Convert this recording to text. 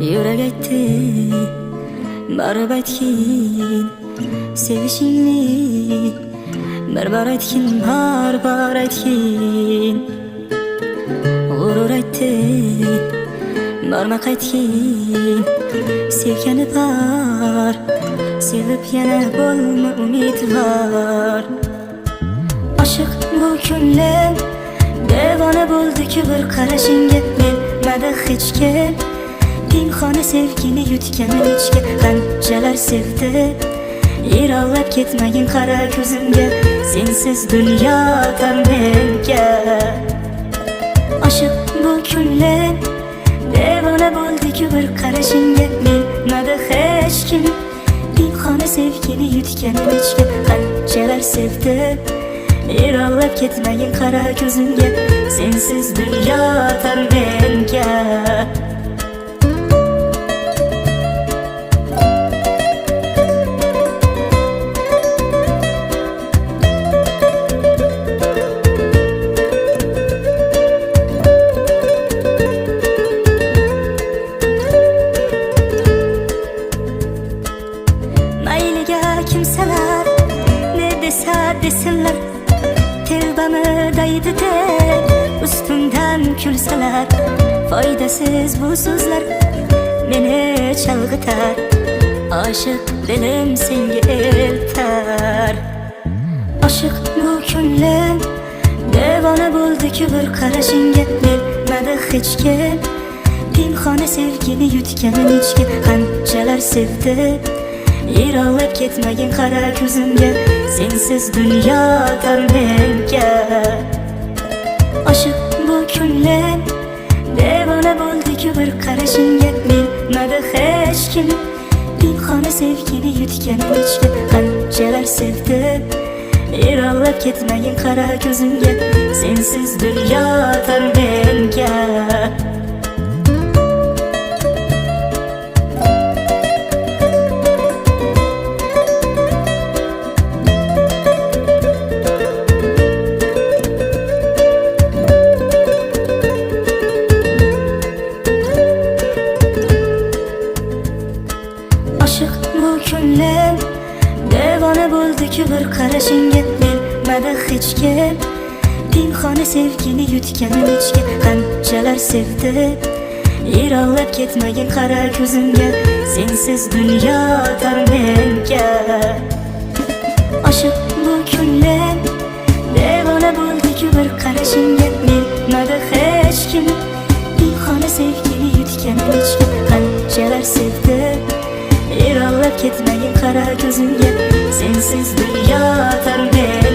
Yürek aytdi barib aytgin sevishingni, bir aytgin, har aytgin. G'urur aytdi borma qaytgin, sevgani bor, sevib yana bo'lma umidvor. Aşık bu ko'nglim devona bo'ldi-ku bir qarashingga, bilmadi hech kim pinhona sevgini yutganim ichga. Qanchalar sevdi yiroqlab ketmagin qara ko'zimga, sensiz dunyo tor menga. Aşık bu ko'nglim devona bo'ldi-ku bir qarashingga, bilmadi hech kim pinhona sevgini yutganim ichga. Qanchalar sevdi yiroqlab ketmagin qara ko'zimga, sensiz dunyo tor menga. Mayliga kimsalar ne desa desinlar, telbamı daydı de üstümden külseler. Foydasız bu sözler beni çalgıtar, aşık dilim senga eltar. Aşık bu ko'nglim devona bo'ldi-ku bir qarashingga, bilmadi hech kim pinhona sevgini yutganim ichga. Qanchalar sevdi yiroqlab ketmagin qara ko'zimga, sensiz dunyo tor menga. Aşık bu ko'nglim devona bo'ldi-ku bir qarashingga, bilmadi hech kim pinhona sevgini yutganim ichga. Qanchalar sevdi yiroqlab ketmagin qara ko'zimga, sensiz dunyo tor menga. Aşık bu ko'nglim devona bo'ldi-ku bir qarashingga, bilmadi hech kim pinhona sevgini yutganim ichga. Qanchalar sevdi yiroqlab ketmagin qara ko'zimga, sensiz dunyo tor menga. Aşık bu ko'nglim devona bo'ldi-ku bir qarashingga, bilmadi hech kim pinhona sevgini yutganim ichga. Qanchalar sevdi yiroqlab ketmagin qara ko'zimga, sensiz dunyo tor menga.